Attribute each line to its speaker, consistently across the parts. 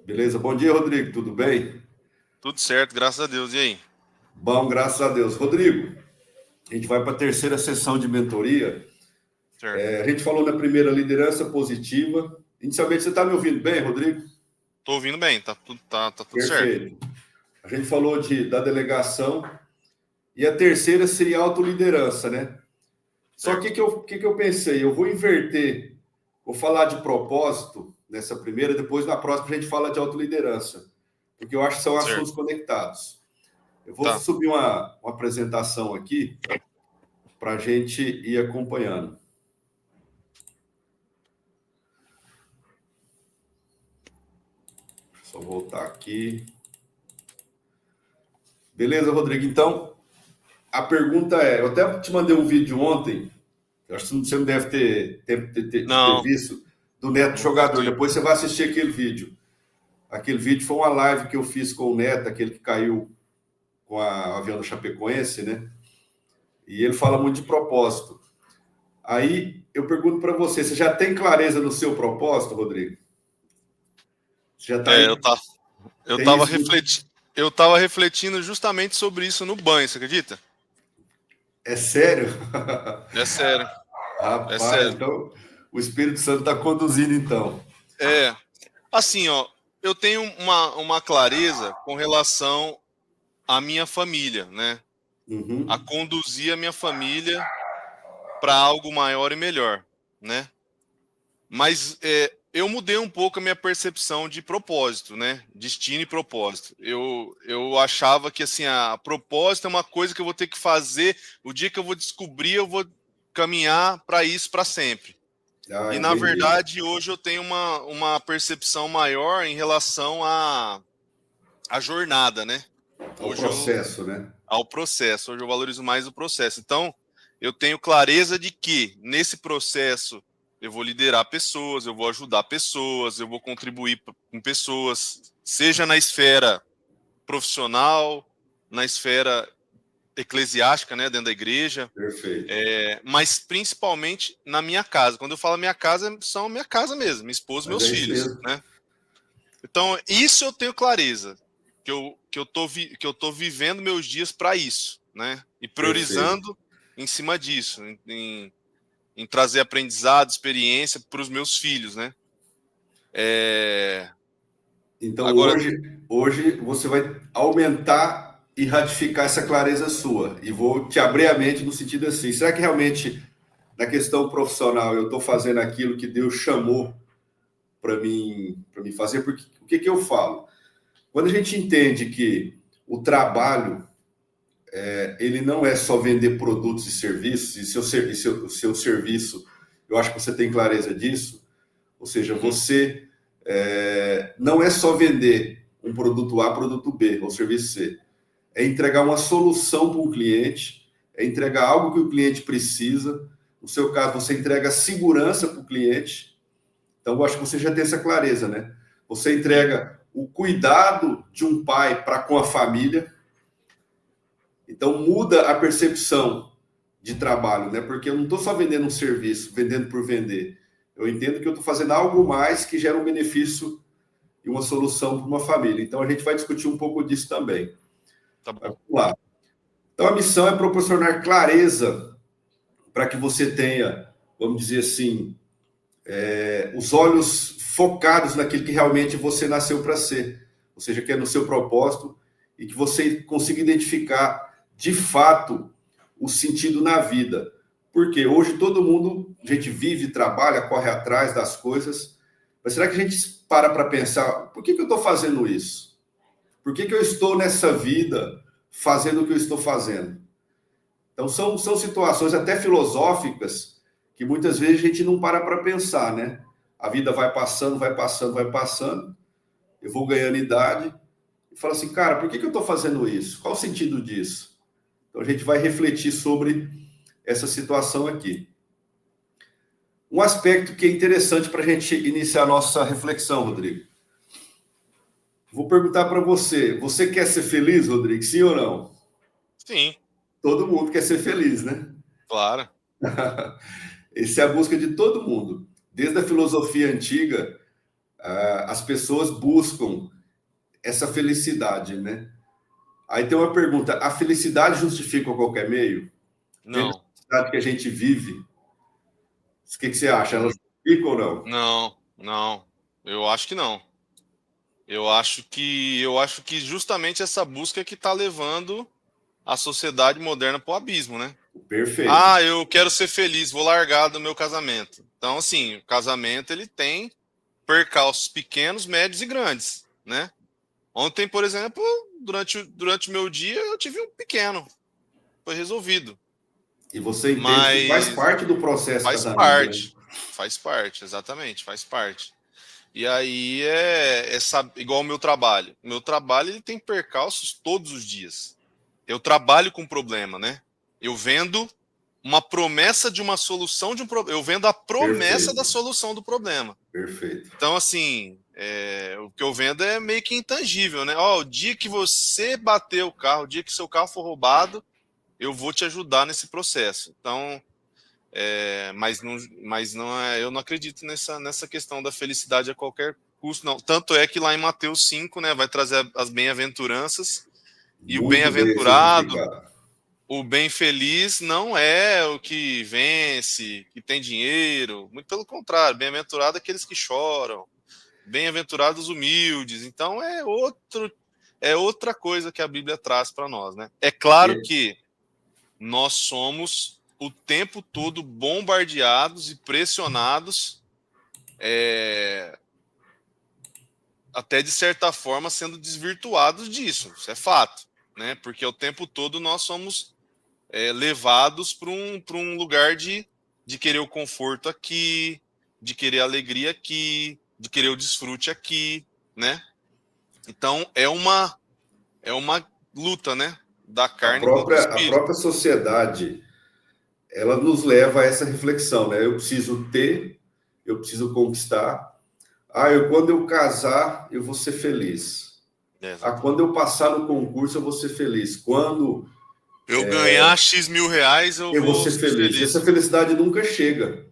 Speaker 1: Beleza? Bom dia, Rodrigo. Tudo bem?
Speaker 2: Tudo certo, graças a Deus. E aí?
Speaker 1: Bom, graças a Deus. Rodrigo, a gente vai para a terceira sessão de mentoria.
Speaker 2: Certo.
Speaker 1: A gente falou na primeira liderança positiva. Inicialmente, você está me ouvindo bem, Rodrigo?
Speaker 2: Tô ouvindo bem, tá tudo certo.
Speaker 1: Perfeito. A gente falou da delegação. E a terceira seria autoliderança, né? Só que
Speaker 2: Certo.
Speaker 1: que eu pensei? Eu vou inverter. Vou falar de propósito nessa primeira, depois na próxima a gente fala de autoliderança. Porque eu acho que são assuntos
Speaker 2: Certo.
Speaker 1: conectados. Eu vou
Speaker 2: Tá.
Speaker 1: subir uma apresentação aqui para a gente ir acompanhando. Só voltar aqui. Beleza, Rodrigo? Então, a pergunta é: eu até te mandei um vídeo ontem, eu acho que você não deve ter
Speaker 2: Não,
Speaker 1: visto, do Neto
Speaker 2: não tive
Speaker 1: Jogador.
Speaker 2: tempo.
Speaker 1: Depois você vai assistir aquele vídeo. Aquele vídeo foi uma live que eu fiz com o Neto, aquele que caiu com o avião do Chapecoense, né? E ele fala muito de propósito. Aí eu pergunto para você: você já tem clareza no seu propósito, Rodrigo? Você já está
Speaker 2: É,
Speaker 1: aí?
Speaker 2: eu
Speaker 1: Tem
Speaker 2: tava
Speaker 1: isso?
Speaker 2: refletindo, eu tava refletindo justamente sobre isso no banho, você acredita?
Speaker 1: É sério?
Speaker 2: É sério, é
Speaker 1: Rapaz,
Speaker 2: sério.
Speaker 1: então o Espírito Santo está conduzindo, então.
Speaker 2: É, assim, ó, eu tenho uma clareza com relação à minha família, né? A
Speaker 1: Uhum.
Speaker 2: conduzir a minha família para algo maior e melhor, né? Mas eu mudei um pouco a minha percepção de propósito, né? Destino e propósito. Eu achava que assim, a propósito é uma coisa que eu vou ter que fazer. O dia que eu vou descobrir, eu vou caminhar para isso para sempre.
Speaker 1: Ah,
Speaker 2: E na
Speaker 1: entendi.
Speaker 2: verdade, hoje eu tenho uma percepção maior em relação à jornada, né?
Speaker 1: Ao
Speaker 2: Hoje eu,
Speaker 1: processo, né?
Speaker 2: ao processo, hoje eu valorizo mais o processo. Então, eu tenho clareza de que nesse processo eu vou liderar pessoas, eu vou ajudar pessoas, eu vou contribuir com pessoas, seja na esfera profissional, na esfera eclesiástica, né, dentro da igreja,
Speaker 1: Perfeito.
Speaker 2: mas principalmente na minha casa. Quando eu falo minha casa, são minha casa mesmo, minha esposa e
Speaker 1: Mas
Speaker 2: meus
Speaker 1: é isso
Speaker 2: filhos,
Speaker 1: mesmo.
Speaker 2: né? Então, isso eu tenho clareza, que eu tô vivendo meus dias para isso, né? E
Speaker 1: Perfeito.
Speaker 2: priorizando em cima disso, em trazer aprendizado, experiência para os meus filhos, né? É...
Speaker 1: Então
Speaker 2: Agora,
Speaker 1: hoje você vai aumentar e ratificar essa clareza sua. E vou te abrir a mente no sentido assim: será que realmente na questão profissional eu estou fazendo aquilo que Deus chamou para mim fazer? Porque o que eu falo? Quando a gente entende que o trabalho ele não é só vender produtos e serviços, e seu serviço, eu acho que você tem clareza disso, ou seja,
Speaker 2: uhum,
Speaker 1: você não é só vender um produto A, produto B, ou serviço C, é entregar uma solução para um cliente, é entregar algo que o cliente precisa, no seu caso, você entrega segurança para o cliente, então eu acho que você já tem essa clareza, né? Você
Speaker 2: sim,
Speaker 1: entrega o cuidado de um pai para com a família, então muda a percepção de trabalho, né? Porque eu não estou só vendendo um serviço, vendendo por vender. Eu entendo que eu estou fazendo algo mais que gera um benefício e uma solução para uma família. Então a gente vai discutir um pouco disso também.
Speaker 2: tá
Speaker 1: Vamos
Speaker 2: bom.
Speaker 1: lá. Então a missão é proporcionar clareza para que você tenha, vamos dizer assim, os olhos focados naquilo que realmente você nasceu para ser, ou seja, que é no seu propósito e que você consiga identificar de fato o sentido na vida. Porque hoje todo mundo, a gente vive, trabalha, corre atrás das coisas, mas será que a gente para pensar, por que eu estou fazendo isso? Por que eu estou nessa vida fazendo o que eu estou fazendo? Então são situações até filosóficas que muitas vezes a gente não para pensar, né? A vida vai passando, vai passando, vai passando, eu vou ganhando idade e falo assim, cara, por que eu estou fazendo isso? Qual o sentido disso? Então a gente vai refletir sobre essa situação aqui. Um aspecto que é interessante para a gente iniciar a nossa reflexão, Rodrigo. Vou perguntar para você: você quer ser feliz, Rodrigo? Sim ou não?
Speaker 2: Sim,
Speaker 1: Todo mundo quer ser feliz, né?
Speaker 2: claro.
Speaker 1: Essa é a busca de todo mundo. Desde a filosofia antiga, as pessoas buscam essa felicidade, né? Aí tem uma pergunta: a felicidade justifica qualquer meio? Dentro da
Speaker 2: Não.
Speaker 1: sociedade que a gente vive, o que você acha? Ela justifica ou não?
Speaker 2: Não, não. Eu acho que não. Eu acho que justamente essa busca é que está levando a sociedade moderna para o abismo, né?
Speaker 1: Perfeito.
Speaker 2: Ah, eu quero ser feliz, vou largar do meu casamento. Então, assim, o casamento ele tem percalços pequenos, médios e grandes, né? Ontem, por exemplo, durante o meu dia, eu tive um pequeno, foi resolvido.
Speaker 1: E você entende que faz
Speaker 2: Mas
Speaker 1: parte do processo
Speaker 2: faz
Speaker 1: casamento, né?
Speaker 2: parte, exatamente, faz parte. E aí igual o meu trabalho. O meu trabalho ele tem percalços todos os dias. Eu trabalho com problema, né? Eu vendo uma promessa de uma solução de um problema. Eu vendo a promessa da
Speaker 1: Perfeito,
Speaker 2: solução do problema.
Speaker 1: perfeito.
Speaker 2: Então, assim, o que eu vendo é meio que intangível, né? Ó, o dia que você bater o carro, o dia que seu carro for roubado, eu vou te ajudar nesse processo. Então, mas não é, eu não acredito nessa questão da felicidade a qualquer custo, não. Tanto é que lá em Mateus 5, né, vai trazer as bem-aventuranças, e
Speaker 1: Muito bem exemplificado.
Speaker 2: o bem feliz não é o que vence, que tem dinheiro, muito pelo contrário, bem-aventurado aqueles que choram, bem-aventurados os humildes. Então é outra coisa que a Bíblia traz para nós, né? É claro
Speaker 1: E-
Speaker 2: que nós somos o tempo todo bombardeados e pressionados, até de certa forma sendo desvirtuados disso, isso é fato, né? Porque o tempo todo nós somos levados para um lugar de querer o conforto aqui, de querer a alegria aqui, de querer o desfrute aqui, né? Então é uma luta, né? Da
Speaker 1: A
Speaker 2: carne contra o
Speaker 1: própria, a
Speaker 2: espírito.
Speaker 1: própria sociedade, ela nos leva a essa reflexão, né? Eu preciso ter, eu preciso conquistar. Quando eu casar, eu vou ser feliz. Quando
Speaker 2: Exatamente.
Speaker 1: eu passar no concurso, eu vou ser feliz. Quando
Speaker 2: Eu ganhar X mil reais, eu
Speaker 1: eu vou
Speaker 2: vou
Speaker 1: ser
Speaker 2: ser
Speaker 1: feliz. Essa
Speaker 2: feliz.
Speaker 1: felicidade nunca chega.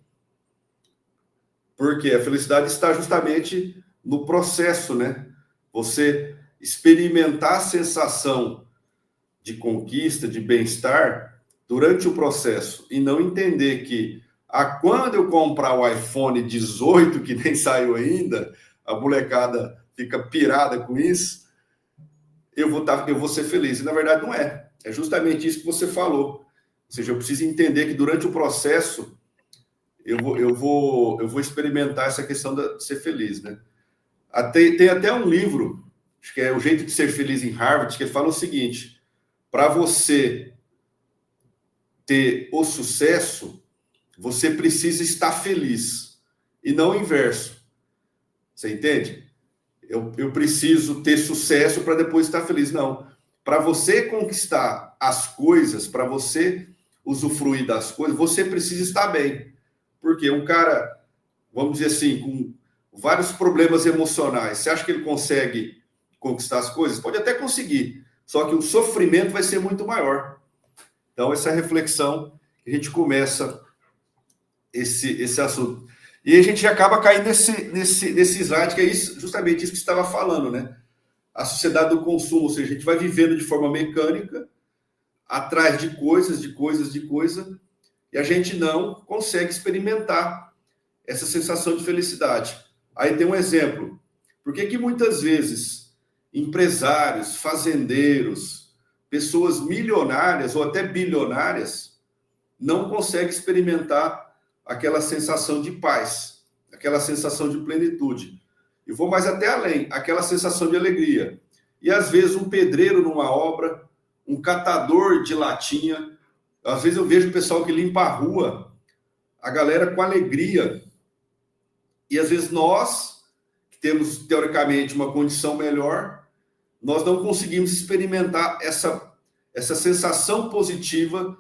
Speaker 1: Porque a felicidade está justamente no processo, né? Você experimentar a sensação de conquista, de bem-estar durante o processo e não entender que quando eu comprar o iPhone 18, que nem saiu ainda, a molecada fica pirada com isso, eu vou ser feliz. E na verdade não é. É justamente isso que você falou. Ou seja, eu preciso entender que durante o processo eu vou experimentar essa questão de ser feliz, né? Tem até um livro, acho que é O Jeito de Ser Feliz em Harvard, que fala o seguinte: para você ter o sucesso, você precisa estar feliz, e não o inverso. Você entende? Eu preciso ter sucesso para depois estar feliz. Não. Para você conquistar as coisas, para você usufruir das coisas, você precisa estar bem. Porque um cara, vamos dizer assim, com vários problemas emocionais, você acha que ele consegue conquistar as coisas? Pode até conseguir, só que o sofrimento vai ser muito maior. Então, essa reflexão que a gente começa esse assunto. E a gente acaba caindo nesse slide, que é justamente isso que você estava falando, né? A sociedade do consumo, ou seja, a gente vai vivendo de forma mecânica, atrás de coisas, e a gente não consegue experimentar essa sensação de felicidade. Aí tem um exemplo. Por que muitas vezes empresários, fazendeiros, pessoas milionárias ou até bilionárias não conseguem experimentar aquela sensação de paz, aquela sensação de plenitude? E vou mais até além, aquela sensação de alegria. E às vezes um pedreiro numa obra, um catador de latinha, às vezes eu vejo o pessoal que limpa a rua, a galera com alegria. E às vezes nós, que temos teoricamente uma condição melhor, nós não conseguimos experimentar essa sensação positiva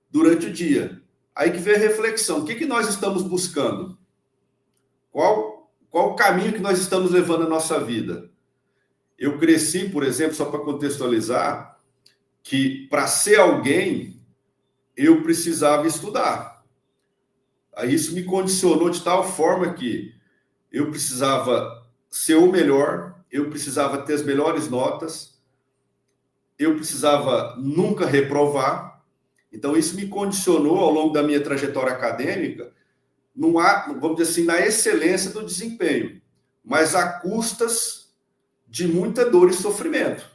Speaker 1: durante o dia. Aí que vem a reflexão: o que nós estamos buscando? Qual o caminho que nós estamos levando a nossa vida? Eu cresci, por exemplo, só para contextualizar, que para ser alguém, eu precisava estudar. Aí isso me condicionou de tal forma que eu precisava ser o melhor, eu precisava ter as melhores notas, eu precisava nunca reprovar. Então, isso me condicionou ao longo da minha trajetória acadêmica, vamos dizer assim, na excelência do desempenho, mas a custas de muita dor e sofrimento.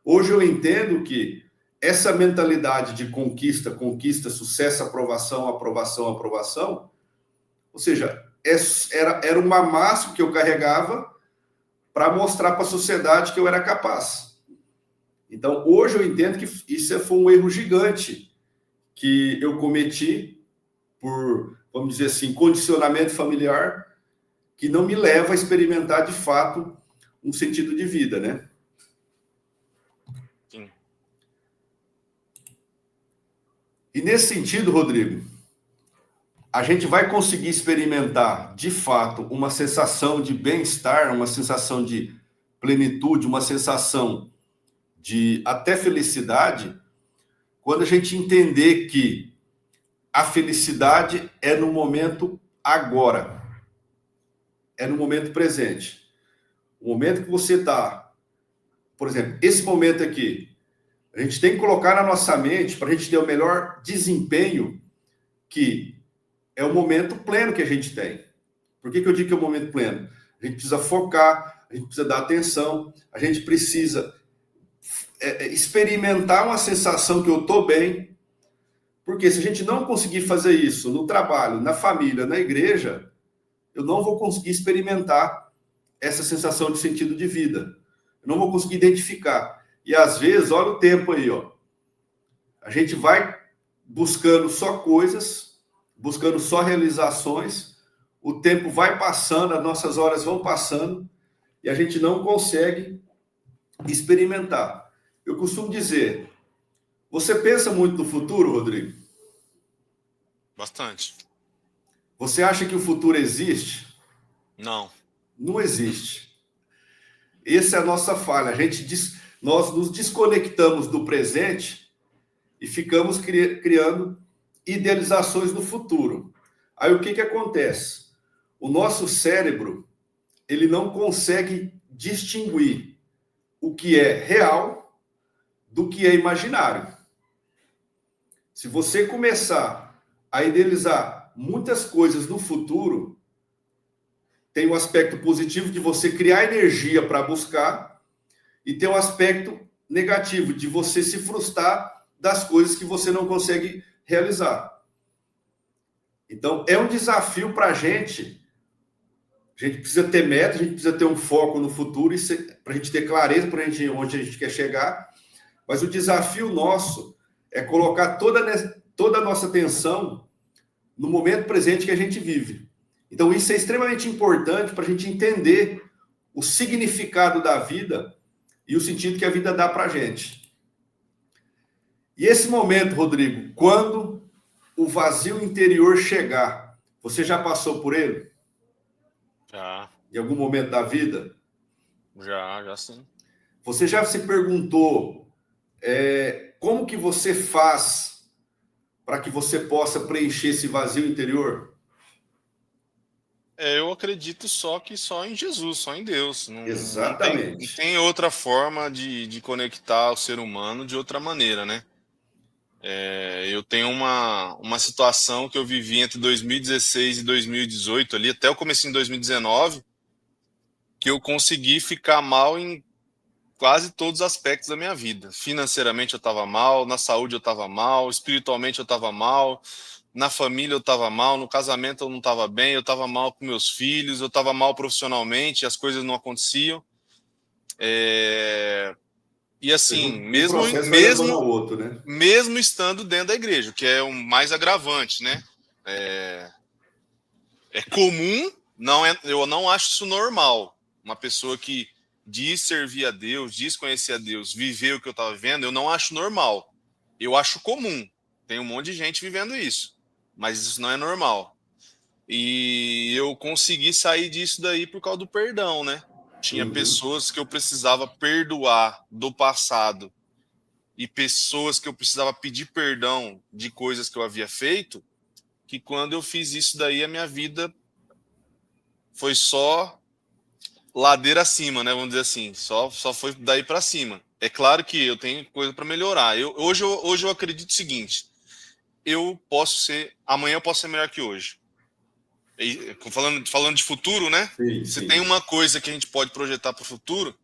Speaker 1: Hoje eu entendo que essa mentalidade de conquista, conquista, sucesso, aprovação, aprovação, aprovação, ou seja, era uma máxima que eu carregava para mostrar para a sociedade que eu era capaz. Então, hoje eu entendo que isso foi um erro gigante que eu cometi por, vamos dizer assim, condicionamento familiar, que não me leva a experimentar de fato um sentido de vida, né?
Speaker 2: Sim.
Speaker 1: E nesse sentido, Rodrigo, a gente vai conseguir experimentar de fato uma sensação de bem-estar, uma sensação de plenitude, uma sensação de até felicidade, quando a gente entender que a felicidade é no momento agora, é no momento presente. O momento que você está, por exemplo, esse momento aqui, a gente tem que colocar na nossa mente para a gente ter o melhor desempenho, que é o momento pleno que a gente tem. Por que eu digo que é o momento pleno? A gente precisa focar, a gente precisa dar atenção, a gente precisa experimentar uma sensação que eu estou bem. Porque se a gente não conseguir fazer isso no trabalho, na família, na igreja, eu não vou conseguir experimentar essa sensação de sentido de vida. Eu não vou conseguir identificar. E às vezes, olha o tempo aí, ó. A gente vai buscando só coisas, buscando só realizações, o tempo vai passando, as nossas horas vão passando, e a gente não consegue experimentar. Eu costumo dizer, você pensa muito no futuro, Rodrigo?
Speaker 2: Bastante.
Speaker 1: Você acha que o futuro existe?
Speaker 2: Não.
Speaker 1: Não existe. Essa é a nossa falha. Nós nos desconectamos do presente e ficamos criando idealizações no futuro. Aí o que acontece? O nosso cérebro, ele não consegue distinguir o que é real do que é imaginário. Se você começar a idealizar muitas coisas no futuro, tem um aspecto positivo de você criar energia para buscar e tem um aspecto negativo de você se frustrar das coisas que você não consegue realizar. Então, é um desafio para a gente. A gente precisa ter meta, a gente precisa ter um foco no futuro, para a gente ter clareza para onde a gente quer chegar. Mas o desafio nosso é colocar toda a nossa atenção no momento presente que a gente vive. Então, isso é extremamente importante para a gente entender o significado da vida e o sentido que a vida dá para a gente. E esse momento, Rodrigo, quando o vazio interior chegar, você já passou por ele?
Speaker 2: Já.
Speaker 1: Em algum momento da vida?
Speaker 2: Já sim.
Speaker 1: Você já se perguntou como que você faz para que você possa preencher esse vazio interior?
Speaker 2: Eu acredito só em Jesus, só em Deus. Não
Speaker 1: Exatamente.
Speaker 2: tem outra forma de conectar o ser humano de outra maneira, né? Eu tenho uma situação que eu vivi entre 2016 e 2018, ali, até o começo de 2019, que eu consegui ficar mal em quase todos os aspectos da minha vida. Financeiramente eu estava mal, na saúde eu estava mal, espiritualmente eu estava mal, na família eu estava mal, no casamento eu não estava bem, eu estava mal com meus filhos, eu estava mal profissionalmente, as coisas não aconteciam. E assim,
Speaker 1: Um processo vai levando ao outro, né?
Speaker 2: mesmo estando dentro da igreja, que é o mais agravante, né? É comum, eu não acho isso normal. Uma pessoa que diz servir a Deus, diz conhecer a Deus, viver o que eu estava vivendo, eu não acho normal. Eu acho comum. Tem um monte de gente vivendo isso, mas isso não é normal. E eu consegui sair disso daí por causa do perdão, né? Tinha pessoas que eu precisava perdoar do passado e pessoas que eu precisava pedir perdão de coisas que eu havia feito, que quando eu fiz isso daí, a minha vida foi só ladeira acima, né? Vamos dizer assim, só foi daí para cima. É claro que eu tenho coisa para melhorar. Hoje eu acredito o seguinte: amanhã eu posso ser melhor que hoje. Falando de futuro, né?
Speaker 1: Sim,
Speaker 2: Se tem
Speaker 1: sim.
Speaker 2: uma coisa que a gente pode projetar para o futuro,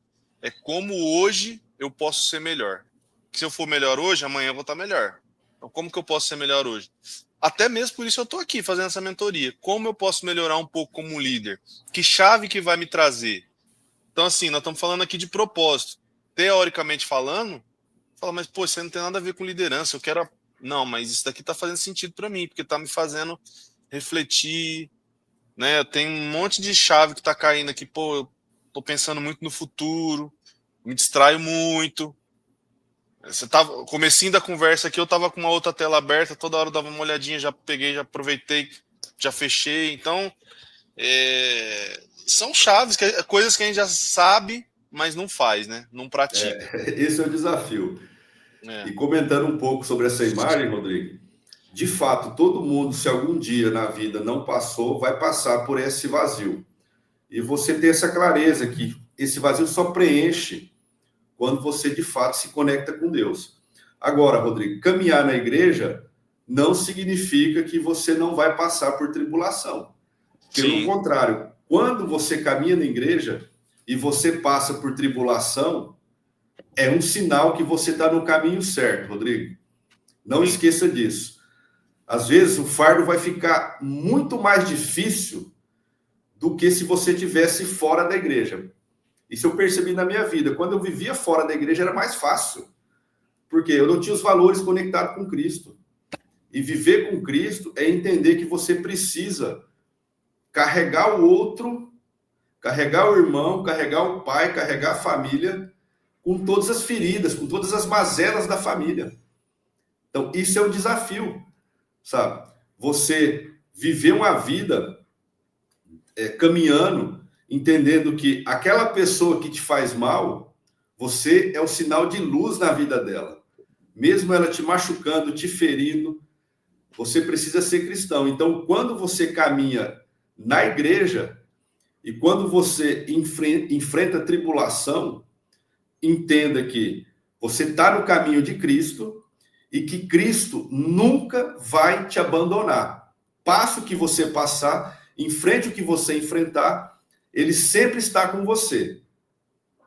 Speaker 2: é como hoje eu posso ser melhor. Se eu for melhor hoje, amanhã eu vou estar melhor. Então, como que eu posso ser melhor hoje? Até mesmo por isso eu estou aqui fazendo essa mentoria. Como eu posso melhorar um pouco como líder? Que chave que vai me trazer? Então, assim, nós estamos falando aqui de propósito. Teoricamente falando, fala, mas, pô, você não tem nada a ver com liderança. Eu quero. Não, mas isso daqui está fazendo sentido para mim, porque está me fazendo refletir, né? Tem um monte de chave que está caindo aqui. Pô, eu tô pensando muito no futuro, me distraio muito. Você tava, comecinho da conversa aqui, eu tava com uma outra tela aberta, toda hora eu dava uma olhadinha, já peguei, já aproveitei, já fechei. Então, são chaves, coisas que a gente já sabe, mas não faz, né? Não pratica.
Speaker 1: Esse é o desafio.
Speaker 2: É.
Speaker 1: E comentando um pouco sobre essa imagem, Rodrigo, de fato, todo mundo, se algum dia na vida não passou, vai passar por esse vazio. E você ter essa clareza que esse vazio só preenche quando você de fato se conecta com Deus. Agora, Rodrigo, caminhar na igreja não significa que você não vai passar por tribulação. Pelo
Speaker 2: Sim.
Speaker 1: contrário, quando você caminha na igreja e você passa por tribulação, é um sinal que você está no caminho certo, Rodrigo. Não
Speaker 2: Sim.
Speaker 1: esqueça disso. Às vezes o fardo vai ficar muito mais difícil do que se você tivesse fora da igreja. Isso eu percebi na minha vida. Quando eu vivia fora da igreja era mais fácil, porque eu não tinha os valores conectados com Cristo. E viver com Cristo é entender que você precisa carregar o outro, carregar o irmão, carregar o pai, carregar a família, com todas as feridas, com todas as mazelas da família. Então, isso é um desafio, sabe? Você viver uma vida caminhando, entendendo que aquela pessoa que te faz mal, você é o sinal de luz na vida dela. Mesmo ela te machucando, te ferindo, você precisa ser cristão. Então, quando você caminha na igreja e quando você enfrenta tribulação, entenda que você está no caminho de Cristo e que Cristo nunca vai te abandonar. Passe o que você passar, enfrente o que você enfrentar, ele sempre está com você.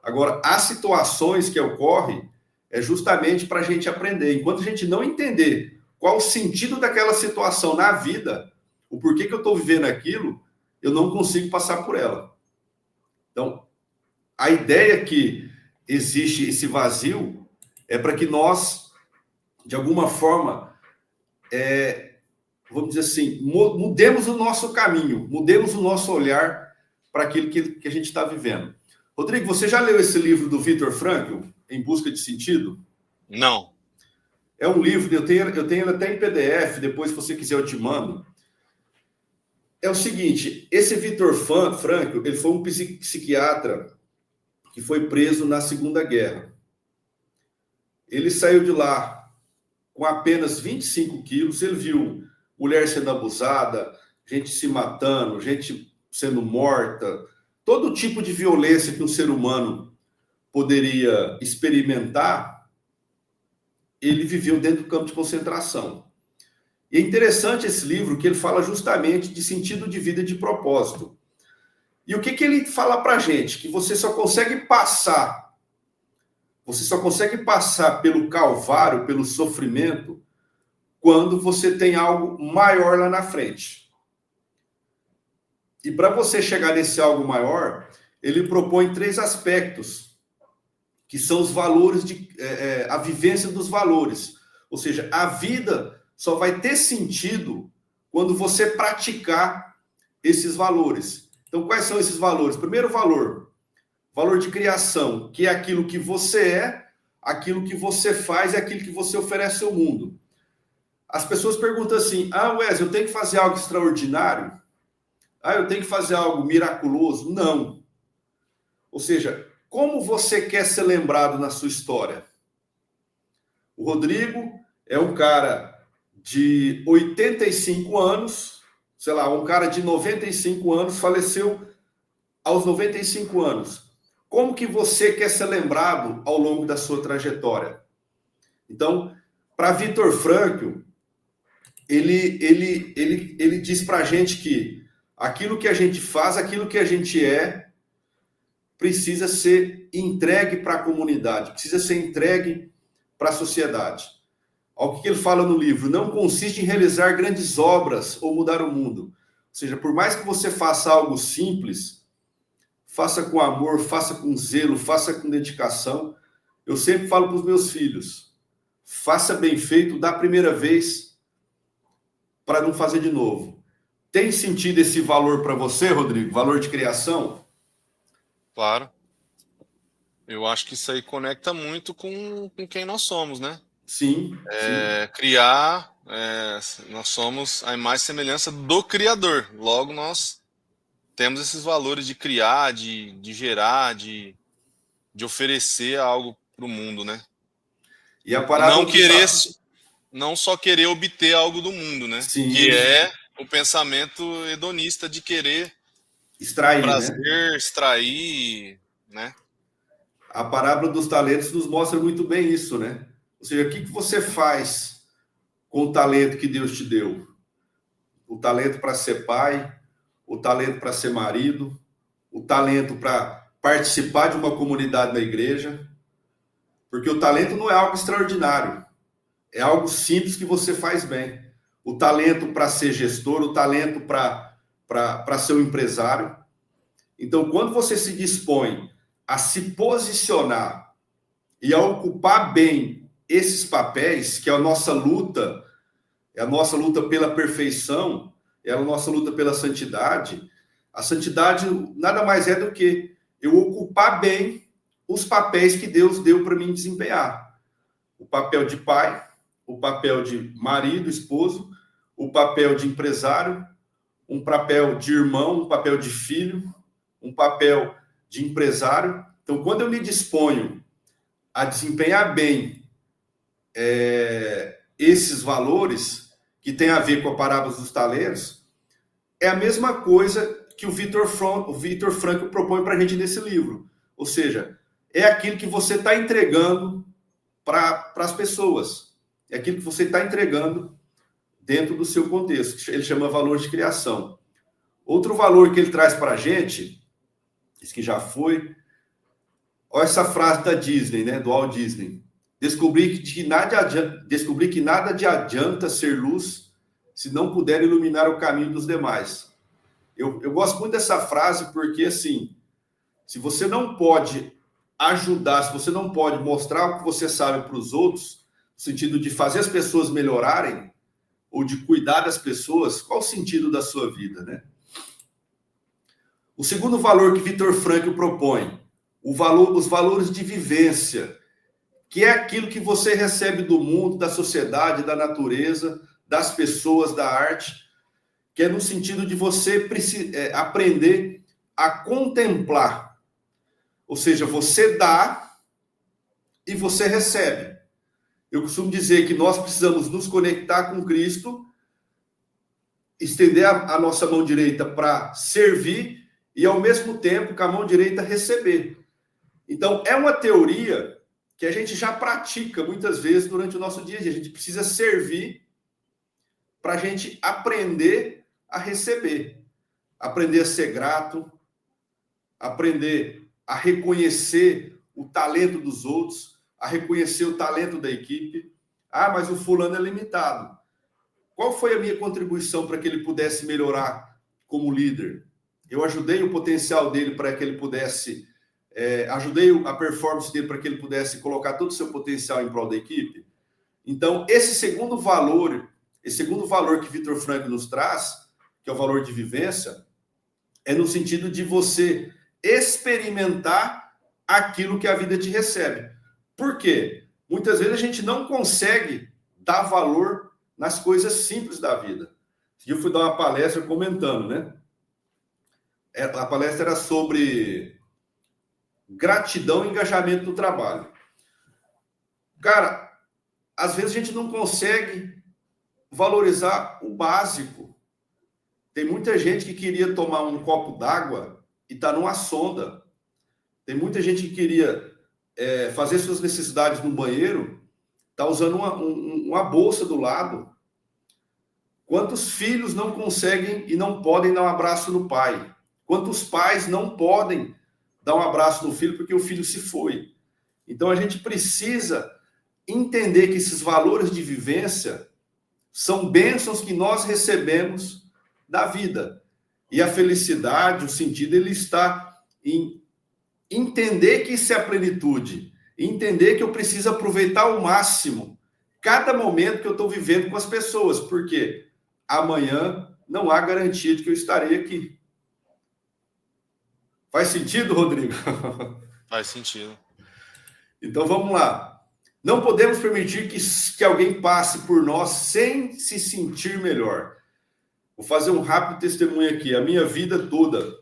Speaker 1: Agora, as situações que ocorrem é justamente para a gente aprender. Enquanto a gente não entender qual o sentido daquela situação na vida, o porquê que eu estou vivendo aquilo, eu não consigo passar por ela. Então, a ideia que existe esse vazio é para que nós, de alguma forma, vamos dizer assim, mudemos o nosso caminho, mudemos o nosso olhar para aquilo que a gente está vivendo. Rodrigo, você já leu esse livro do Viktor Frankl, Em Busca de Sentido?
Speaker 2: Não.
Speaker 1: É um livro, eu tenho ele até em PDF, depois, se você quiser, eu te mando. É o seguinte, esse Viktor Frankl, ele foi um psiquiatra que foi preso na Segunda Guerra. Ele saiu de lá com apenas 25 quilos, ele viu mulher sendo abusada, gente se matando, gente sendo morta, todo tipo de violência que um ser humano poderia experimentar, ele viveu dentro do campo de concentração. E é interessante esse livro, que ele fala justamente de sentido de vida e de propósito. E o que ele fala para a gente? Que você só consegue passar pelo calvário, pelo sofrimento, quando você tem algo maior lá na frente. E para você chegar nesse algo maior, ele propõe 3 aspectos, que são os valores, a vivência dos valores. Ou seja, a vida só vai ter sentido quando você praticar esses valores. Então, quais são esses valores? Primeiro valor de criação, que é aquilo que você é, aquilo que você faz e aquilo que você oferece ao mundo. As pessoas perguntam assim, Wesley, eu tenho que fazer algo extraordinário? Eu tenho que fazer algo miraculoso? Não. Ou seja, como você quer ser lembrado na sua história? O Rodrigo é um cara de 85 anos, sei lá, um cara de 95 anos, faleceu aos 95 anos, como que você quer ser lembrado ao longo da sua trajetória? Então, para Viktor Frankl, ele diz para a gente que aquilo que a gente faz, aquilo que a gente é, precisa ser entregue para a comunidade, precisa ser entregue para a sociedade. Ao que ele fala no livro, não consiste em realizar grandes obras ou mudar o mundo. Ou seja, por mais que você faça algo simples, faça com amor, faça com zelo, faça com dedicação. Eu sempre falo para os meus filhos, faça bem feito da primeira vez para não fazer de novo. Tem sentido esse valor para você, Rodrigo? Valor de criação?
Speaker 2: Claro. Eu acho que isso aí conecta muito com quem nós somos, né?
Speaker 1: Sim, sim.
Speaker 2: Criar, nós somos a imagem e semelhança do Criador. Logo, nós temos esses valores de criar, de gerar, de oferecer algo para o mundo, né?
Speaker 1: E a
Speaker 2: Não
Speaker 1: parábola do
Speaker 2: querer, não só querer obter algo do mundo, né?
Speaker 1: sim,
Speaker 2: Que é o pensamento hedonista de querer
Speaker 1: extrair, né?
Speaker 2: prazer, extrair, né?
Speaker 1: A parábola dos talentos nos mostra muito bem isso, né? Ou seja, o que você faz com o talento que Deus te deu? O talento para ser pai, o talento para ser marido, o talento para participar de uma comunidade na igreja, porque o talento não é algo extraordinário, é algo simples que você faz bem. O talento para ser gestor, o talento para ser um empresário. Então, quando você se dispõe a se posicionar e a ocupar bem esses papéis, que é a nossa luta pela perfeição, é a nossa luta pela santidade. A santidade nada mais é do que eu ocupar bem os papéis que Deus deu para mim desempenhar. O papel de pai, o papel de marido, esposo, o papel de empresário, um papel de irmão, um papel de filho, um papel de empresário. Então, quando eu me disponho a desempenhar bem esses valores que tem a ver com a parábola dos talentos, é a mesma coisa que o Viktor Frankl propõe para a gente nesse livro. Ou seja, é aquilo que você está entregando para as pessoas. É aquilo que você está entregando dentro do seu contexto. Ele chama valor de criação. Outro valor que ele traz para a gente, isso que já foi, olha essa frase da Disney, né, do Walt Disney. Descobri que nada adianta ser luz se não puder iluminar o caminho dos demais. Eu gosto muito dessa frase porque, assim, se você não pode ajudar, se você não pode mostrar o que você sabe para os outros, no sentido de fazer as pessoas melhorarem, ou de cuidar das pessoas, qual o sentido da sua vida, né? O segundo valor que Viktor Frankl propõe, os valores de vivência, que é aquilo que você recebe do mundo, da sociedade, da natureza, das pessoas, da arte, que é no sentido de você aprender a contemplar. Ou seja, você dá e você recebe. Eu costumo dizer que nós precisamos nos conectar com Cristo, estender a nossa mão direita para servir e, ao mesmo tempo, com a mão direita, receber. Então, é uma teoria que a gente já pratica muitas vezes durante o nosso dia a dia. A gente precisa servir para a gente aprender a receber, aprender a ser grato, aprender a reconhecer o talento dos outros, a reconhecer o talento da equipe. Ah, mas o fulano é limitado. Qual foi a minha contribuição para que ele pudesse melhorar como líder? Eu ajudei o potencial dele para que ele pudesse... ajudei a performance dele para que ele pudesse colocar todo o seu potencial em prol da equipe. Então, esse segundo valor que Viktor Frankl nos traz, que é o valor de vivência, é no sentido de você experimentar aquilo que a vida te recebe. Por quê? Muitas vezes a gente não consegue dar valor nas coisas simples da vida. Eu fui dar uma palestra comentando, né? A palestra era sobre gratidão e engajamento no trabalho. Cara, às vezes a gente não consegue valorizar o básico. Tem muita gente que queria tomar um copo d'água e está numa sonda. Tem muita gente que queria fazer suas necessidades no banheiro, está usando uma bolsa do lado. Quantos filhos não conseguem e não podem dar um abraço no pai? Quantos pais não podem dar um abraço no filho porque o filho se foi? Então, a gente precisa entender que esses valores de vivência são bênçãos que nós recebemos da vida. E a felicidade, o sentido, ele está em entender que isso é a plenitude. Entender que eu preciso aproveitar ao máximo cada momento que eu estou vivendo com as pessoas. Porque amanhã não há garantia de que eu estarei aqui. Faz sentido, Rodrigo?
Speaker 2: Faz sentido.
Speaker 1: Então, vamos lá. Não podemos permitir que alguém passe por nós sem se sentir melhor. Vou fazer um rápido testemunho aqui. A minha vida toda,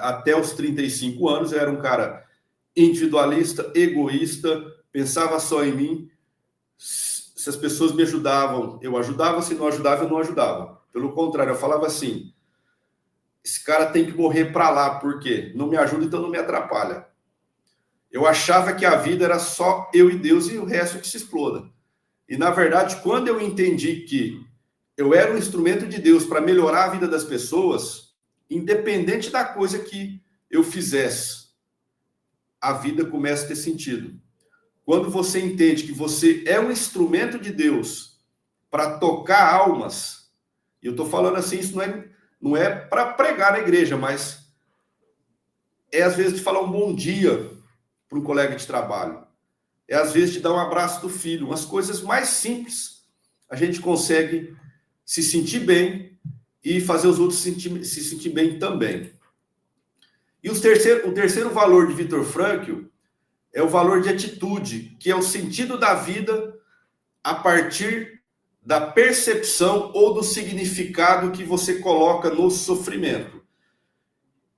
Speaker 1: até os 35 anos, eu era um cara individualista, egoísta, pensava só em mim. Se as pessoas me ajudavam, eu ajudava. Se não ajudava, eu não ajudava. Pelo contrário, eu falava assim, esse cara tem que morrer para lá, por quê? Não me ajuda, então não me atrapalha. Eu achava que a vida era só eu e Deus e o resto que se exploda. E, na verdade, quando eu entendi que eu era um instrumento de Deus para melhorar a vida das pessoas, independente da coisa que eu fizesse, a vida começa a ter sentido. Quando você entende que você é um instrumento de Deus para tocar almas, e eu estou falando assim, isso não é para pregar na igreja, mas é às vezes de falar um bom dia para um colega de trabalho. É às vezes de dar um abraço do filho. Umas coisas mais simples a gente consegue se sentir bem e fazer os outros se sentir bem também. E o terceiro valor de Viktor Frankl é o valor de atitude, que é o sentido da vida a partir da percepção ou do significado que você coloca no sofrimento.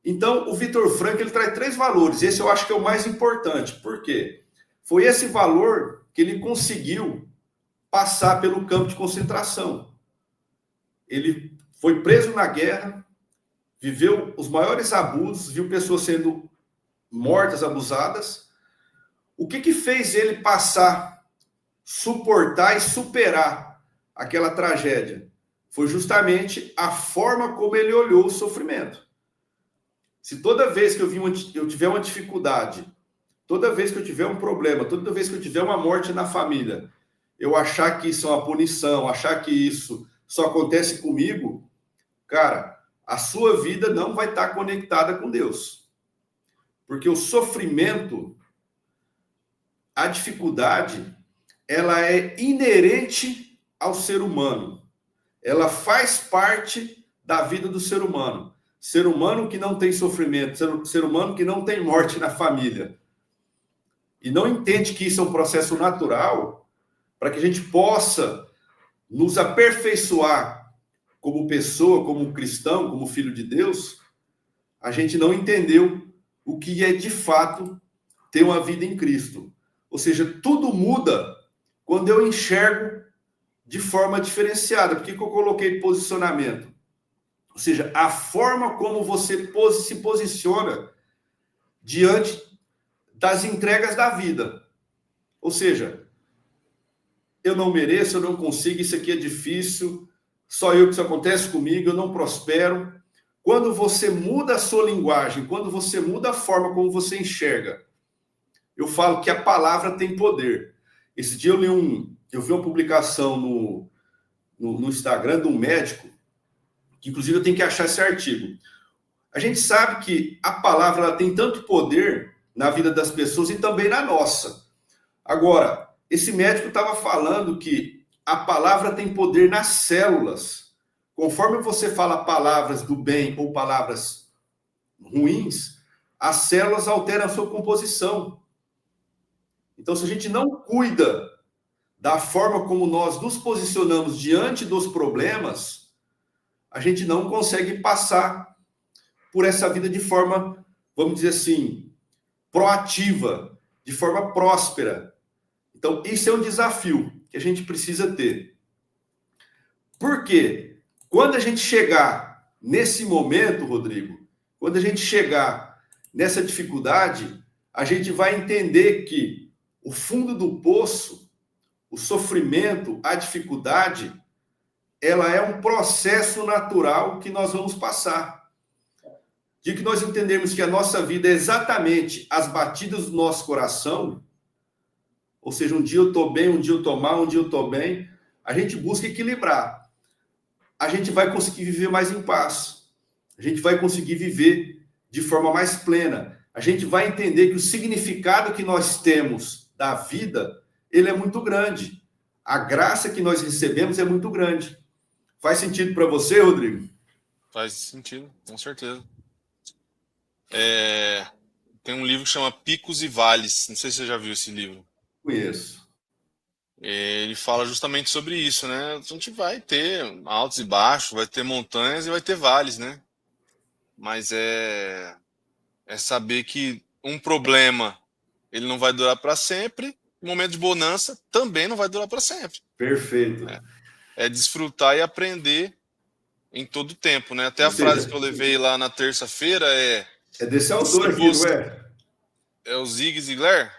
Speaker 1: Então, o Viktor Frankl ele traz 3 valores. Esse eu acho que é o mais importante. Por quê? Foi esse valor que ele conseguiu passar pelo campo de concentração. Ele foi preso na guerra, viveu os maiores abusos, viu pessoas sendo mortas, abusadas. O que fez ele passar, suportar e superar aquela tragédia? Foi justamente a forma como ele olhou o sofrimento. Se toda vez que eu tiver uma dificuldade, toda vez que eu tiver um problema, toda vez que eu tiver uma morte na família, eu achar que isso é uma punição, achar que isso só acontece comigo, cara, a sua vida não vai estar conectada com Deus. Porque o sofrimento, a dificuldade, ela é inerente ao ser humano. Ela faz parte da vida do ser humano. Ser humano que não tem sofrimento, ser humano que não tem morte na família. E não entende que isso é um processo natural para que a gente possa nos aperfeiçoar como pessoa, como cristão, como filho de Deus, a gente não entendeu o que é de fato ter uma vida em Cristo. Ou seja, tudo muda quando eu enxergo de forma diferenciada. Por que eu coloquei posicionamento? Ou seja, a forma como você se posiciona diante das entregas da vida. Ou seja, eu não mereço, eu não consigo, isso aqui é difícil, só eu que isso acontece comigo, eu não prospero. Quando você muda a sua linguagem, quando você muda a forma como você enxerga, eu falo que a palavra tem poder. Esse dia eu vi uma publicação no Instagram de um médico, que inclusive eu tenho que achar esse artigo. A gente sabe que a palavra ela tem tanto poder na vida das pessoas e também na nossa. Agora, esse médico estava falando que a palavra tem poder nas células. Conforme você fala palavras do bem ou palavras ruins, as células alteram a sua composição. Então, se a gente não cuida da forma como nós nos posicionamos diante dos problemas, a gente não consegue passar por essa vida de forma, vamos dizer assim, proativa, de forma próspera. Então, isso é um desafio que a gente precisa ter. Por quê? Quando a gente chegar nesse momento, Rodrigo, Quando a gente chegar nessa dificuldade, a gente vai entender que o fundo do poço, o sofrimento, a dificuldade, ela é um processo natural que nós vamos passar. De que nós entendemos que a nossa vida é exatamente as batidas do nosso coração, ou seja, um dia eu estou bem, um dia eu estou mal, um dia eu estou bem, a gente busca equilibrar. A gente vai conseguir viver mais em paz. A gente vai conseguir viver de forma mais plena. A gente vai entender que o significado que nós temos da vida, ele é muito grande. A graça que nós recebemos é muito grande. Faz sentido para você, Rodrigo?
Speaker 2: Faz sentido, com certeza. Tem um livro que chama Picos e Vales. Não sei se você já viu esse livro.
Speaker 1: Conheço.
Speaker 2: Ele fala justamente sobre isso, né? A gente vai ter altos e baixos, vai ter montanhas e vai ter vales, né? Mas é saber que um problema ele não vai durar para sempre, um momento de bonança também não vai durar para sempre.
Speaker 1: Perfeito.
Speaker 2: É desfrutar e aprender em todo o tempo, né? Até a frase que eu levei lá na terça-feira é
Speaker 1: desse autor aqui, não é?
Speaker 2: É o Zig Ziglar?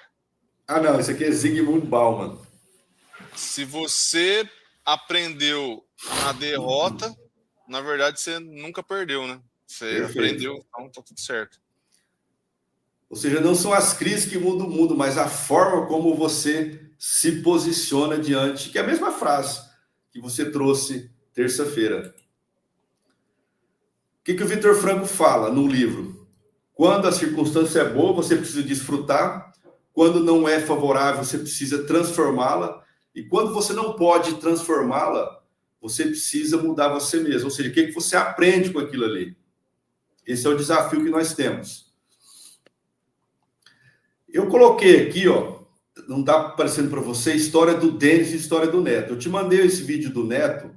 Speaker 1: Ah, não, esse aqui é Zygmunt Bauman.
Speaker 2: Se você aprendeu na derrota, na verdade você nunca perdeu, né? Você
Speaker 1: Perfeito.
Speaker 2: aprendeu, então tá tudo certo.
Speaker 1: Ou seja, não são as crises que mudam o mundo, mas a forma como você se posiciona diante, que é a mesma frase que você trouxe terça-feira. O que o Vitor Franco fala no livro? Quando a circunstância é boa, você precisa desfrutar. Quando não é favorável, você precisa transformá-la. E quando você não pode transformá-la, você precisa mudar você mesmo. Ou seja, o que você aprende com aquilo ali? Esse é o desafio que nós temos. Eu coloquei aqui, ó, não está aparecendo para você, história do Denis e história do Neto. Eu te mandei esse vídeo do Neto,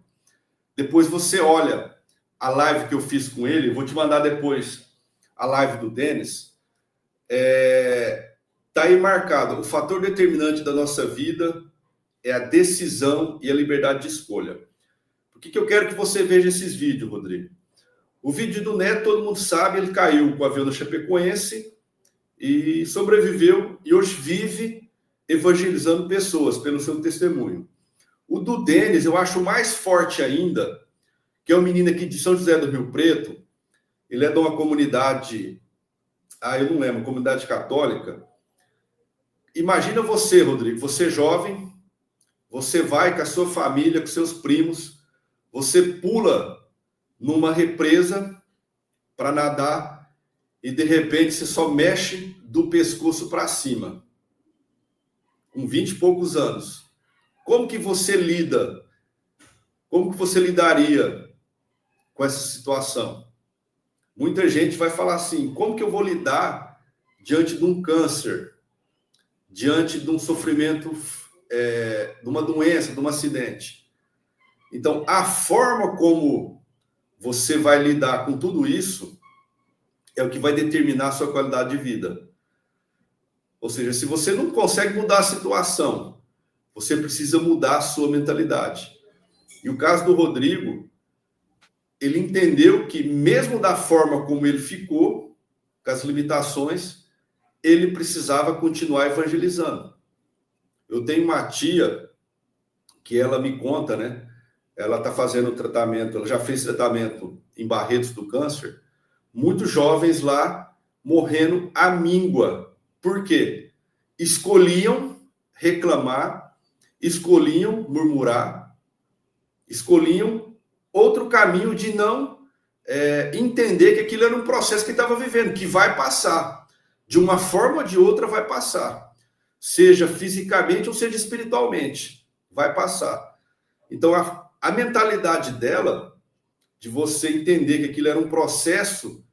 Speaker 1: depois você olha a live que eu fiz com ele, eu vou te mandar depois a live do Denis. Tá aí marcado, o fator determinante da nossa vida é a decisão e a liberdade de escolha. Por que eu quero que você veja esses vídeos, Rodrigo? O vídeo do Neto, todo mundo sabe, ele caiu com o avião da Chapecoense e sobreviveu e hoje vive evangelizando pessoas pelo seu testemunho. O do Denis, eu acho mais forte ainda, que é um menino aqui de São José do Rio Preto. Ele é de uma comunidade, eu não lembro, comunidade católica. Imagina você, Rodrigo, você jovem, você vai com a sua família, com seus primos, você pula numa represa para nadar e de repente você só mexe do pescoço para cima. Com 20 e poucos anos. Como que você lida? Como que você lidaria com essa situação? Muita gente vai falar assim, como que eu vou lidar diante de um câncer, diante de um sofrimento, de uma doença, de um acidente? Então, a forma como você vai lidar com tudo isso é o que vai determinar a sua qualidade de vida. Ou seja, se você não consegue mudar a situação, você precisa mudar a sua mentalidade. E o caso do Rodrigo, ele entendeu que mesmo da forma como ele ficou, com as limitações, ele precisava continuar evangelizando. Eu tenho uma tia que ela me conta, né? Ela está fazendo tratamento, ela já fez tratamento em Barretos do câncer. Muitos jovens lá morrendo à míngua. Por quê? Escolhiam reclamar, escolhiam murmurar, escolhiam outro caminho de não entender que aquilo era um processo que estava vivendo, que vai passar. De uma forma ou de outra vai passar. Seja fisicamente ou seja espiritualmente. Vai passar. Então, a mentalidade dela, de você entender que aquilo era um processo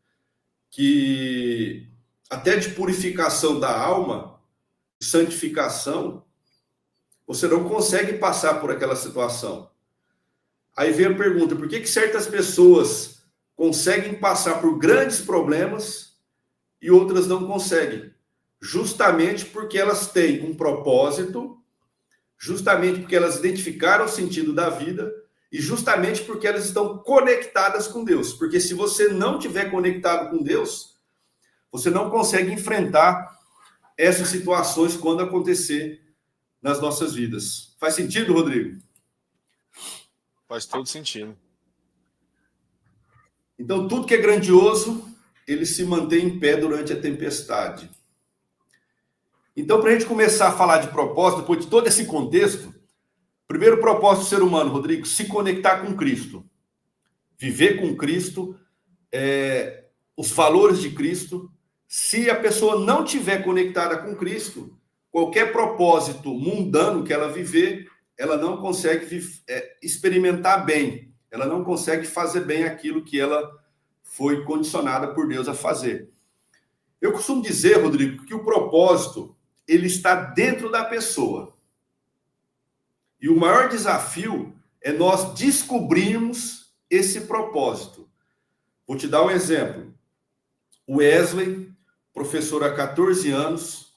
Speaker 1: que, até de purificação da alma, de santificação, você não consegue passar por aquela situação. Aí vem a pergunta, por que certas pessoas conseguem passar por grandes problemas e outras não conseguem? Justamente porque elas têm um propósito, justamente porque elas identificaram o sentido da vida E justamente porque elas estão conectadas com Deus. Porque se você não estiver conectado com Deus, você não consegue enfrentar essas situações quando acontecer nas nossas vidas. Faz sentido, Rodrigo?
Speaker 2: Faz todo sentido.
Speaker 1: Então, tudo que é grandioso, ele se mantém em pé durante a tempestade. Então, para a gente começar a falar de propósito, depois de todo esse contexto, primeiro propósito do ser humano, Rodrigo, se conectar com Cristo. Viver com Cristo, os valores de Cristo. Se a pessoa não tiver conectada com Cristo, qualquer propósito mundano que ela viver, ela não consegue experimentar bem. Ela não consegue fazer bem aquilo que ela foi condicionada por Deus a fazer. Eu costumo dizer, Rodrigo, que o propósito, ele está dentro da pessoa. E o maior desafio é nós descobrirmos esse propósito. Vou te dar um exemplo. Wesley, professor há 14 anos,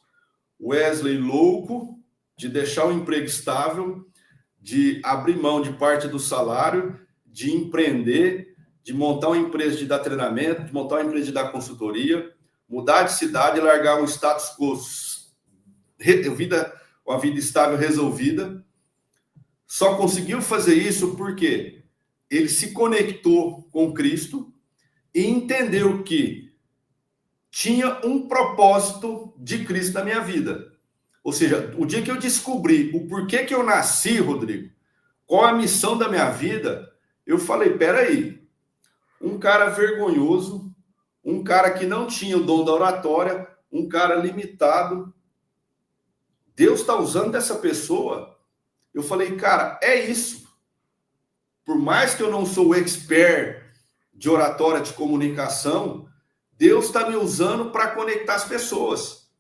Speaker 1: Wesley louco de deixar o emprego estável, de abrir mão de parte do salário, de empreender, de montar uma empresa de dar treinamento, de montar uma empresa de dar consultoria, mudar de cidade e largar um status quo, uma vida estável resolvida. Só conseguiu fazer isso porque ele se conectou com Cristo e entendeu que tinha um propósito de Cristo na minha vida. Ou seja, o dia que eu descobri o porquê que eu nasci, Rodrigo, qual a missão da minha vida, eu falei, peraí, um cara vergonhoso, um cara que não tinha o dom da oratória, um cara limitado, Deus está usando dessa pessoa. Eu falei, cara, é isso. Por mais que eu não sou expert de oratória, de comunicação, Deus está me usando para conectar as pessoas,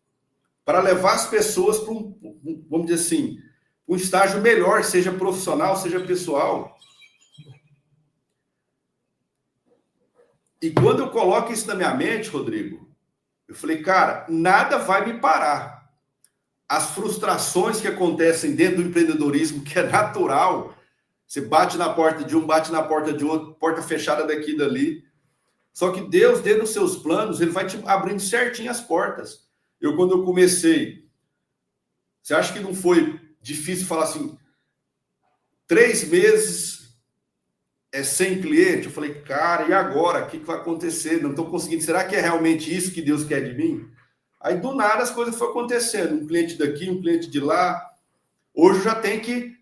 Speaker 1: para levar as pessoas para vamos dizer assim, um estágio melhor, seja profissional, seja pessoal. E quando eu coloco isso na minha mente, Rodrigo, eu falei, cara, nada vai me parar. As frustrações que acontecem dentro do empreendedorismo, que é natural, você bate na porta de um, bate na porta de outro, porta fechada daqui e dali. Só que Deus, dentro dos seus planos, ele vai te abrindo certinho as portas. Quando eu comecei, você acha que não foi difícil falar assim, 3 meses sem cliente? Eu falei, cara, e agora? O que vai acontecer? Não estou conseguindo. Será que é realmente isso que Deus quer de mim? Aí, do nada, as coisas foram acontecendo. Um cliente daqui, um cliente de lá. Hoje eu já tenho que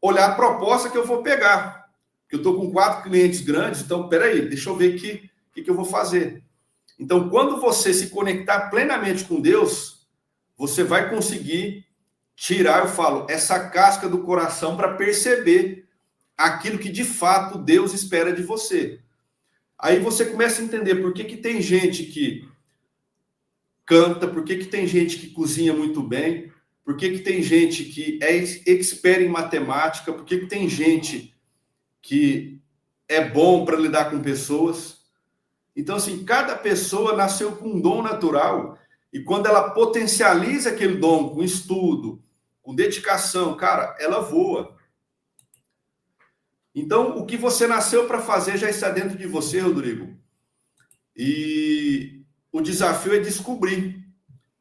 Speaker 1: olhar a proposta que eu vou pegar. Eu estou com 4 clientes grandes, então, peraí, deixa eu ver o que eu vou fazer. Então, quando você se conectar plenamente com Deus, você vai conseguir tirar, eu falo, essa casca do coração para perceber aquilo que, de fato, Deus espera de você. Aí você começa a entender por que tem gente que canta, por que tem gente que cozinha muito bem, por que tem gente que é expert em matemática, por que tem gente que é bom para lidar com pessoas. Então, assim, cada pessoa nasceu com um dom natural e quando ela potencializa aquele dom com estudo, com dedicação, cara, ela voa. Então, o que você nasceu para fazer já está dentro de você, Rodrigo. E o desafio é descobrir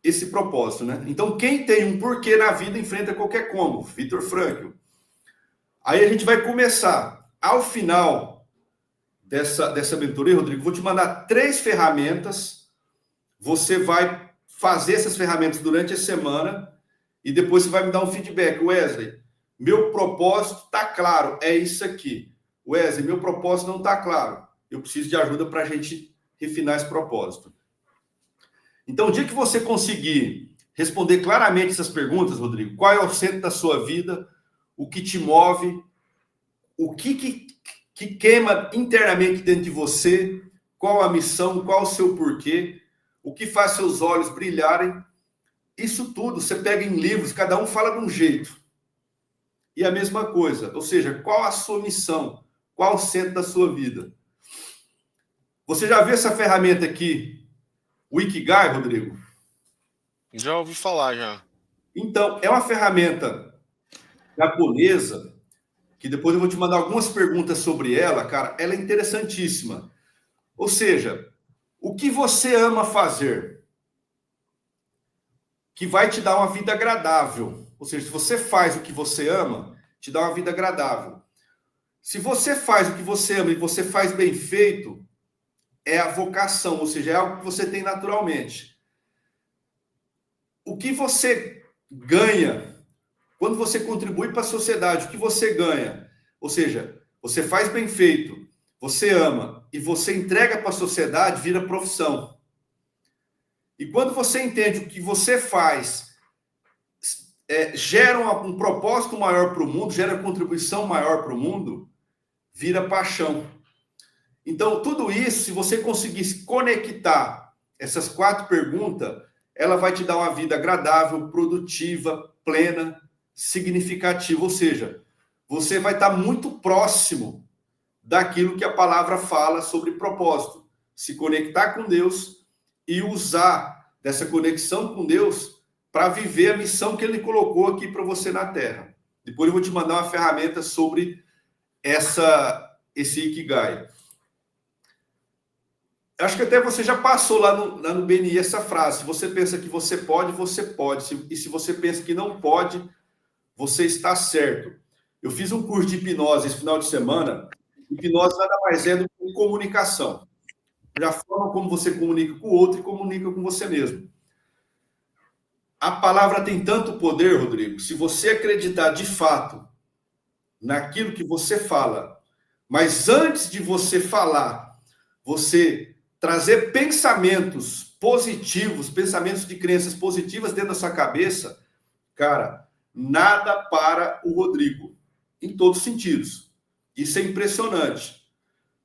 Speaker 1: esse propósito, né? Então, quem tem um porquê na vida enfrenta qualquer como. Viktor Frankl. Aí a gente vai começar. Ao final dessa mentoria, Rodrigo, vou te mandar 3 ferramentas. Você vai fazer essas ferramentas durante a semana e depois você vai me dar um feedback. Wesley, meu propósito está claro, é isso aqui. Wesley, meu propósito não está claro. Eu preciso de ajuda para a gente refinar esse propósito. Então, o dia que você conseguir responder claramente essas perguntas, Rodrigo, qual é o centro da sua vida, o que te move, o que queima internamente dentro de você, qual a missão, qual o seu porquê, o que faz seus olhos brilharem, isso tudo você pega em livros, cada um fala de um jeito. E a mesma coisa, ou seja, qual a sua missão, qual o centro da sua vida. Você já viu essa ferramenta aqui, o Ikigai, Rodrigo?
Speaker 2: Já ouvi falar, já.
Speaker 1: Então, é uma ferramenta japonesa que depois eu vou te mandar algumas perguntas sobre ela, cara. Ela é interessantíssima. Ou seja, o que você ama fazer que vai te dar uma vida agradável. Ou seja, se você faz o que você ama, te dá uma vida agradável. Se você faz o que você ama e você faz bem feito, é a vocação, ou seja, é algo que você tem naturalmente. O que você ganha quando você contribui para a sociedade, o que você ganha? Ou seja, você faz bem feito, você ama e você entrega para a sociedade, vira profissão. E quando você entende o que você faz, gera um propósito maior para o mundo, gera contribuição maior para o mundo, vira paixão. Então, tudo isso, se você conseguir conectar essas 4 perguntas, ela vai te dar uma vida agradável, produtiva, plena, significativa. Ou seja, você vai estar muito próximo daquilo que a palavra fala sobre propósito. Se conectar com Deus e usar dessa conexão com Deus para viver a missão que Ele colocou aqui para você na Terra. Depois eu vou te mandar uma ferramenta sobre esse Ikigai. Acho que até você já passou lá no BNI essa frase. Se você pensa que você pode, você pode. E se você pensa que não pode, você está certo. Eu fiz um curso de hipnose esse final de semana. Hipnose nada mais é do que comunicação. A forma como você comunica com o outro e comunica com você mesmo. A palavra tem tanto poder, Rodrigo. Se você acreditar de fato naquilo que você fala, mas antes de você falar, você trazer pensamentos positivos, pensamentos de crenças positivas dentro da sua cabeça, cara, nada para o Rodrigo, em todos os sentidos. Isso é impressionante,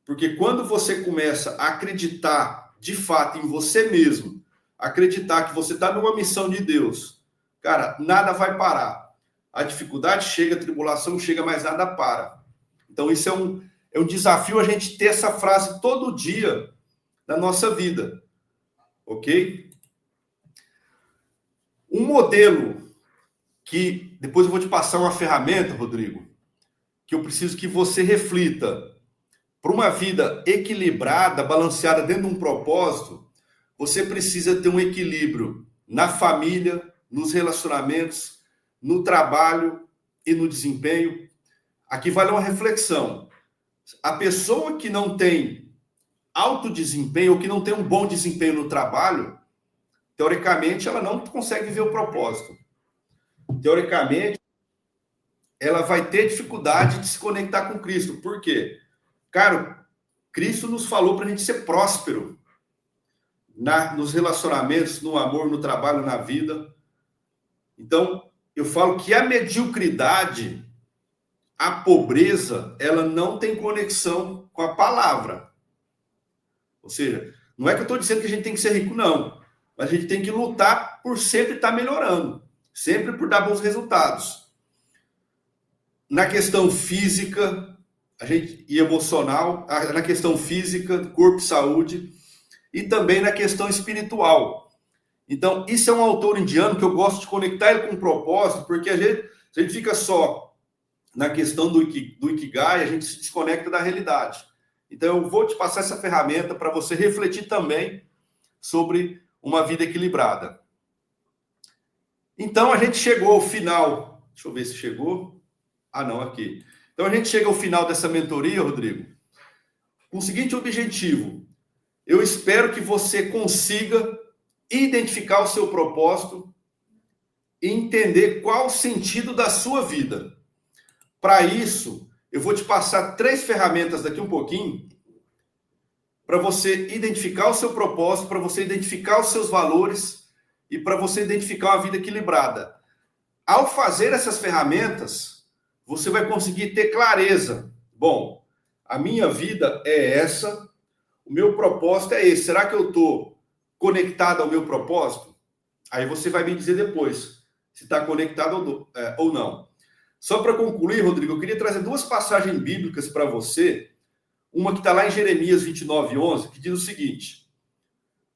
Speaker 1: porque quando você começa a acreditar de fato em você mesmo, acreditar que você está numa missão de Deus, cara, nada vai parar. A dificuldade chega, a tribulação chega, mas nada para. Então isso é um desafio a gente ter essa frase todo dia na nossa vida, ok? Um modelo que, depois eu vou te passar uma ferramenta, Rodrigo, que eu preciso que você reflita. Para uma vida equilibrada, balanceada dentro de um propósito, você precisa ter um equilíbrio na família, nos relacionamentos, no trabalho e no desempenho. Aqui vale uma reflexão. A pessoa que não tem alto desempenho, ou que não tem um bom desempenho no trabalho, teoricamente, ela não consegue viver o propósito. Teoricamente, ela vai ter dificuldade de se conectar com Cristo. Por quê? Cara, Cristo nos falou para a gente ser próspero nos relacionamentos, no amor, no trabalho, na vida. Então, eu falo que a mediocridade, a pobreza, ela não tem conexão com a palavra. Ou seja, não é que eu estou dizendo que a gente tem que ser rico, não. Mas a gente tem que lutar por sempre estar melhorando. Sempre por dar bons resultados. Na questão física e emocional, na questão física, corpo e saúde, e também na questão espiritual. Então, isso é um autor indiano que eu gosto de conectar ele com um propósito, porque se a gente fica só na questão do Ikigai, a gente se desconecta da realidade. Então, eu vou te passar essa ferramenta para você refletir também sobre uma vida equilibrada. Então, a gente chegou ao final. Deixa eu ver se chegou. Ah, não, aqui. Então, a gente chega ao final dessa mentoria, Rodrigo, com o seguinte objetivo. Eu espero que você consiga identificar o seu propósito e entender qual o sentido da sua vida. Para isso, eu vou te passar 3 ferramentas daqui um pouquinho para você identificar o seu propósito, para você identificar os seus valores e para você identificar uma vida equilibrada. Ao fazer essas ferramentas, você vai conseguir ter clareza. Bom, a minha vida é essa, o meu propósito é esse. Será que eu estou conectado ao meu propósito? Aí você vai me dizer depois se está conectado ou não. Só para concluir, Rodrigo, eu queria trazer 2 passagens bíblicas para você. Uma que está lá em Jeremias 29:11, que diz o seguinte: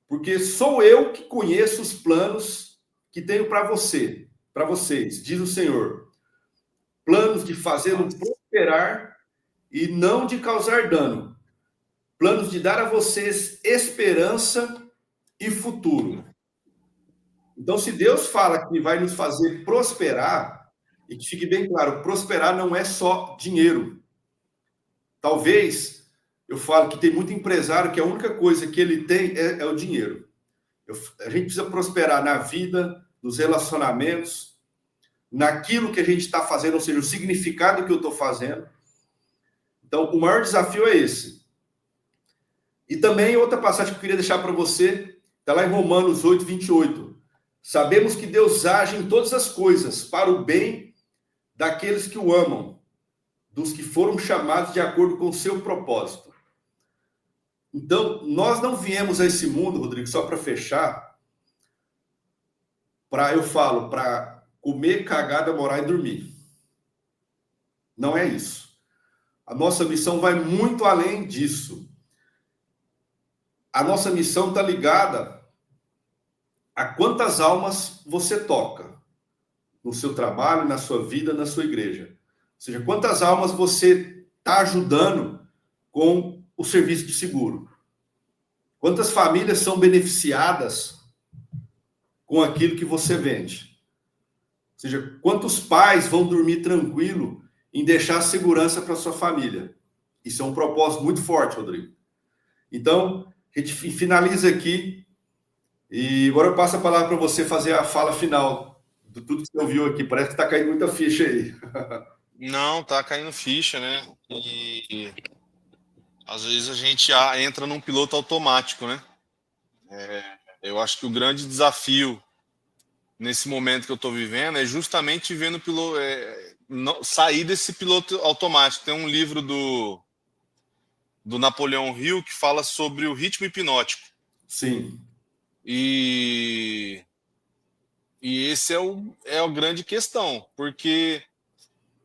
Speaker 1: porque sou eu que conheço os planos que tenho para vocês, diz o Senhor. Planos de fazê-lo prosperar e não de causar dano. Planos de dar a vocês esperança e futuro. Então, se Deus fala que vai nos fazer prosperar, e que fique bem claro, prosperar não é só dinheiro. Talvez eu falo que tem muito empresário que a única coisa que ele tem é o dinheiro. A gente precisa prosperar na vida, nos relacionamentos, naquilo que a gente está fazendo, ou seja, o significado que eu estou fazendo. Então, o maior desafio é esse. E também outra passagem que eu queria deixar para você, está lá em Romanos 8, 28. Sabemos que Deus age em todas as coisas para o bem daqueles que o amam, dos que foram chamados de acordo com o seu propósito. Então, nós não viemos a esse mundo, Rodrigo, só para fechar, para comer, cagar, namorar e dormir. Não é isso. A nossa missão vai muito além disso. A nossa missão está ligada a quantas almas você toca no seu trabalho, na sua vida, na sua igreja. Ou seja, quantas almas você está ajudando com o serviço de seguro. Quantas famílias são beneficiadas com aquilo que você vende. Ou seja, quantos pais vão dormir tranquilo em deixar segurança para sua família. Isso é um propósito muito forte, Rodrigo. Então, a gente finaliza aqui e agora eu passo a palavra para você fazer a fala final de tudo que você ouviu aqui. Parece que está caindo muita ficha aí.
Speaker 2: Não, tá caindo ficha, né? E às vezes a gente entra num piloto automático, né? Eu acho que o grande desafio nesse momento que eu estou vivendo é justamente vendo sair desse piloto automático. Tem um livro do Napoleão Hill que fala sobre o ritmo hipnótico.
Speaker 1: Sim.
Speaker 2: E esse é a grande questão, porque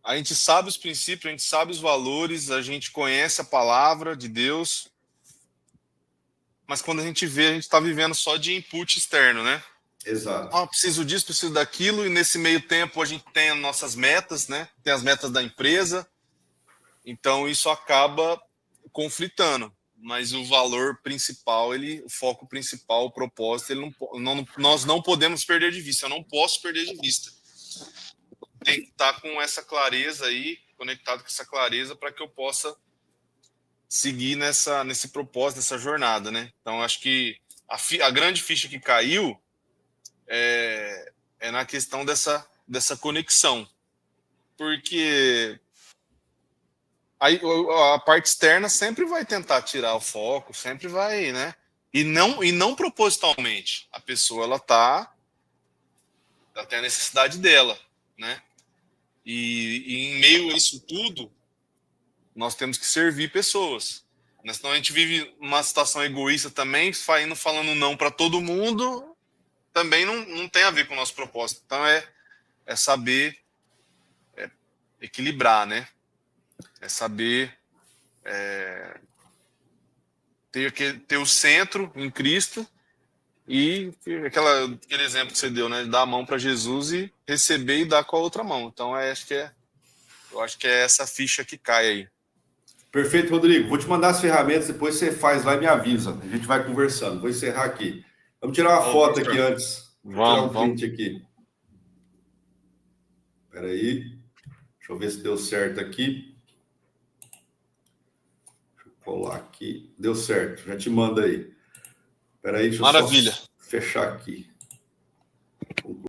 Speaker 2: a gente sabe os princípios, a gente sabe os valores, a gente conhece a palavra de Deus, mas quando a gente vê, a gente está vivendo só de input externo, né?
Speaker 1: Exato.
Speaker 2: Preciso disso, preciso daquilo, e nesse meio tempo a gente tem as nossas metas, né? Tem as metas da empresa, então isso acaba conflitando. Mas o valor principal, o foco principal, o propósito, nós não podemos perder de vista. Eu não posso perder de vista. Tem que estar com essa clareza aí, conectado com essa clareza, para que eu possa seguir nesse propósito, nessa jornada, né? Então, acho que a grande ficha que caiu é na questão dessa conexão. Porque aí a parte externa sempre vai tentar tirar o foco, sempre vai, né? E não propositalmente. A pessoa ela tem a necessidade dela, né? E em meio a isso tudo, nós temos que servir pessoas. Né? Senão a gente vive uma situação egoísta também, falando não para todo mundo, também não tem a ver com o nosso propósito. Então é saber equilibrar, né? É saber ter o centro em Cristo e aquele exemplo que você deu, né? Dar a mão para Jesus e receber e dar com a outra mão. Então eu acho que é essa ficha que cai aí.
Speaker 1: Perfeito, Rodrigo. Vou te mandar as ferramentas, depois você faz lá e me avisa. A gente vai conversando. Vou encerrar aqui. Vamos tirar uma foto aqui antes. Vou tirar um print aqui. Espera aí. Deixa eu ver se deu certo aqui. Deixa eu colar aqui. Deu certo. Já te manda aí. Espera aí, deixa eu
Speaker 2: Maravilha.
Speaker 1: só fechar aqui.